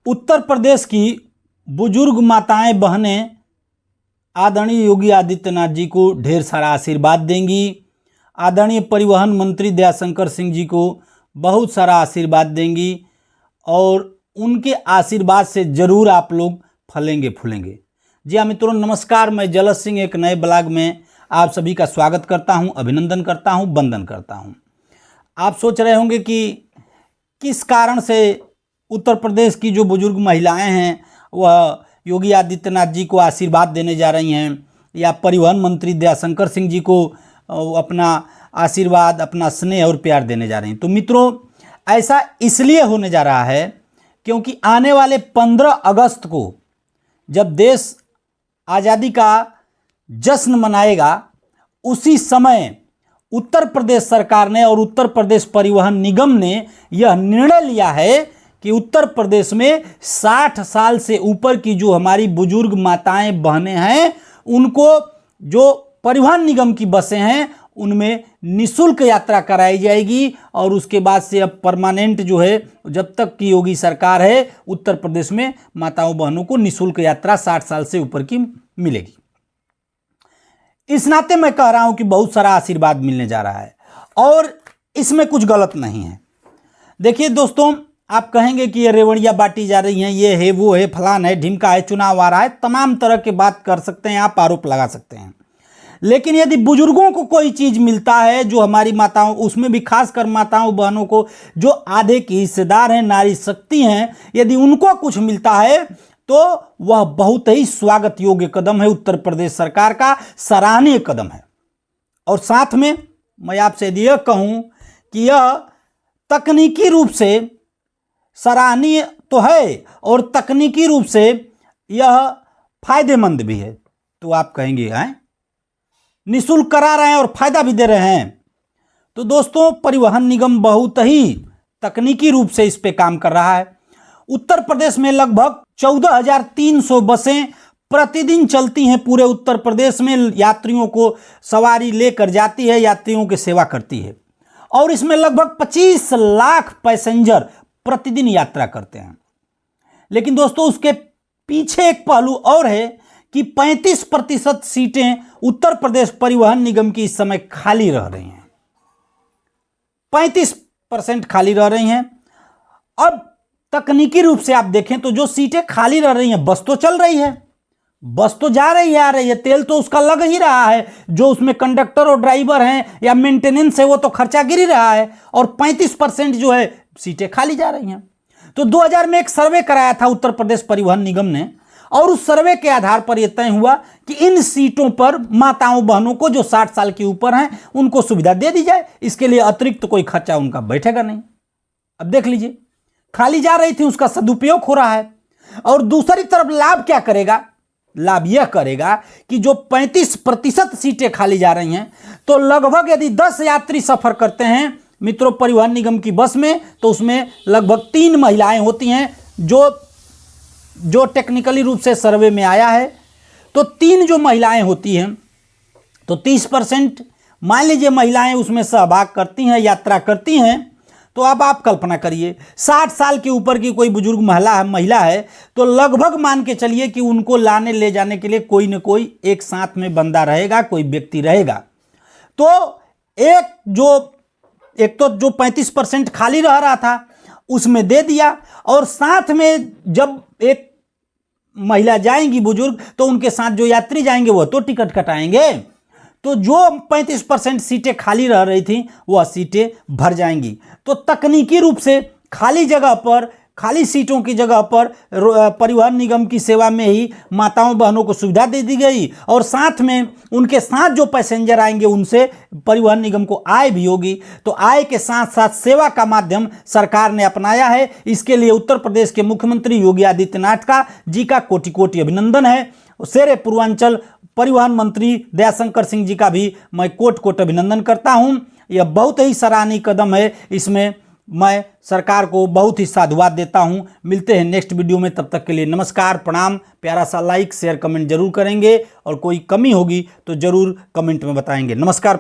उत्तर प्रदेश की बुजुर्ग माताएं बहनें आदरणीय योगी आदित्यनाथ जी को ढेर सारा आशीर्वाद देंगी। आदरणीय परिवहन मंत्री दयाशंकर सिंह जी को बहुत सारा आशीर्वाद देंगी और उनके आशीर्वाद से जरूर आप लोग फलेंगे फूलेंगे। जी हाँ मित्रों, नमस्कार। मैं जलस सिंह एक नए ब्लॉग में आप सभी का स्वागत करता हूं, अभिनंदन करता हूं, वंदन करता हूं। आप सोच रहे होंगे कि किस कारण से उत्तर प्रदेश की जो बुजुर्ग महिलाएं हैं वह योगी आदित्यनाथ जी को आशीर्वाद देने जा रही हैं या परिवहन मंत्री दयाशंकर सिंह जी को अपना आशीर्वाद, अपना स्नेह और प्यार देने जा रही हैं। तो मित्रों, ऐसा इसलिए होने जा रहा है क्योंकि आने वाले 15 अगस्त को जब देश आज़ादी का जश्न मनाएगा, उसी समय उत्तर प्रदेश सरकार ने और उत्तर प्रदेश परिवहन निगम ने यह निर्णय लिया है कि उत्तर प्रदेश में 60 साल से ऊपर की जो हमारी बुजुर्ग माताएं बहनें हैं, उनको जो परिवहन निगम की बसें हैं उनमें निःशुल्क यात्रा कराई जाएगी। और उसके बाद से अब परमानेंट जो है, जब तक की योगी सरकार है, उत्तर प्रदेश में माताओं बहनों को निःशुल्क यात्रा 60 साल से ऊपर की मिलेगी। इस नाते मैं कह रहा हूं कि बहुत सारा आशीर्वाद मिलने जा रहा है और इसमें कुछ गलत नहीं है। देखिए दोस्तों, आप कहेंगे कि ये रेवड़ियाँ बांटी जा रही हैं, ये है, वो है, फलान है, ढिमका है, चुनाव आ रहा है, तमाम तरह की बात कर सकते हैं, आप आरोप लगा सकते हैं। लेकिन यदि बुजुर्गों को कोई चीज़ मिलता है, जो हमारी माताओं, उसमें भी खासकर माताओं बहनों को जो आधे की हिस्सेदार हैं, नारी शक्ति हैं, यदि उनको कुछ मिलता है तो वह बहुत ही स्वागत योग्य कदम है। उत्तर प्रदेश सरकार का सराहनीय कदम है। और साथ में मैं आपसे यदि यह कहूँ कि यह तकनीकी रूप से सराहनीय तो है और तकनीकी रूप से यह फायदेमंद भी है। तो आप कहेंगे हैं निःशुल्क करा रहे हैं और फायदा भी दे रहे हैं। तो दोस्तों, परिवहन निगम बहुत ही तकनीकी रूप से इस पे काम कर रहा है। उत्तर प्रदेश में लगभग 14,300 बसें प्रतिदिन चलती हैं। पूरे उत्तर प्रदेश में यात्रियों को सवारी लेकर जाती है, यात्रियों की सेवा करती है और इसमें लगभग 25 लाख पैसेंजर प्रतिदिन यात्रा करते हैं। लेकिन दोस्तों, उसके पीछे एक पहलू और है कि 35% सीटें उत्तर प्रदेश परिवहन निगम की इस समय खाली रह रही हैं। 35% खाली रह रही हैं। अब तकनीकी रूप से आप देखें तो जो सीटें खाली रह रही हैं, बस तो चल रही है, बस तो जा रही है, आ रही है, तेल तो उसका लग ही रहा है, जो उसमें कंडक्टर और ड्राइवर हैं या मेंटेनेंस है वो तो खर्चा गिर ही रहा है, और 35% जो है सीटें खाली जा रही हैं। तो 2000 में एक सर्वे कराया था उत्तर प्रदेश परिवहन निगम ने, और उस सर्वे के आधार पर यह तय हुआ कि इन सीटों पर माताओं बहनों को जो 60 साल के ऊपर हैं उनको सुविधा दे दी जाए। इसके लिए अतिरिक्त कोई खर्चा उनका बैठेगा नहीं। अब देख लीजिए, खाली जा रही थी, उसका सदुपयोग हो रहा है। और दूसरी तरफ लाभ क्या करेगा? लाभ यह करेगा कि जो 35% सीटें खाली जा रही हैं, तो लगभग यदि 10 यात्री सफर करते हैं मित्रों परिवहन निगम की बस में, तो उसमें लगभग 3 महिलाएं होती हैं। जो टेक्निकली रूप से सर्वे में आया है, तो 3 जो महिलाएं होती हैं, तो 30% मान लीजिए महिलाएं उसमें सहभाग करती हैं, यात्रा करती हैं। तो अब आप कल्पना करिए, 60 साल के ऊपर की कोई बुजुर्ग महिला है, तो लगभग मान के चलिए कि उनको लाने ले जाने के लिए कोई न कोई एक साथ में बंदा रहेगा, कोई व्यक्ति रहेगा। तो एक तो जो 35% खाली रह रहा था उसमें दे दिया, और साथ में जब एक महिला जाएंगी बुजुर्ग, तो उनके साथ जो यात्री जाएंगे वो तो टिकट कटाएंगे। तो जो 35% सीटें खाली रह रही थी वह सीटें भर जाएंगी। तो तकनीकी रूप से खाली जगह पर, खाली सीटों की जगह पर परिवहन निगम की सेवा में ही माताओं बहनों को सुविधा दे दी गई, और साथ में उनके साथ जो पैसेंजर आएंगे उनसे परिवहन निगम को आय भी होगी। तो आय के साथ साथ सेवा का माध्यम सरकार ने अपनाया है। इसके लिए उत्तर प्रदेश के मुख्यमंत्री योगी आदित्यनाथ जी का कोटि कोटि अभिनंदन है। शेरे पूर्वांचल परिवहन मंत्री दयाशंकर सिंह जी का भी मैं कोट कोट अभिनंदन करता हूं। यह बहुत ही सराहनीय कदम है। इसमें मैं सरकार को बहुत ही साधुवाद देता हूं। मिलते हैं नेक्स्ट वीडियो में, तब तक के लिए नमस्कार, प्रणाम। प्यारा सा लाइक शेयर कमेंट जरूर करेंगे और कोई कमी होगी तो जरूर कमेंट में बताएंगे। नमस्कार।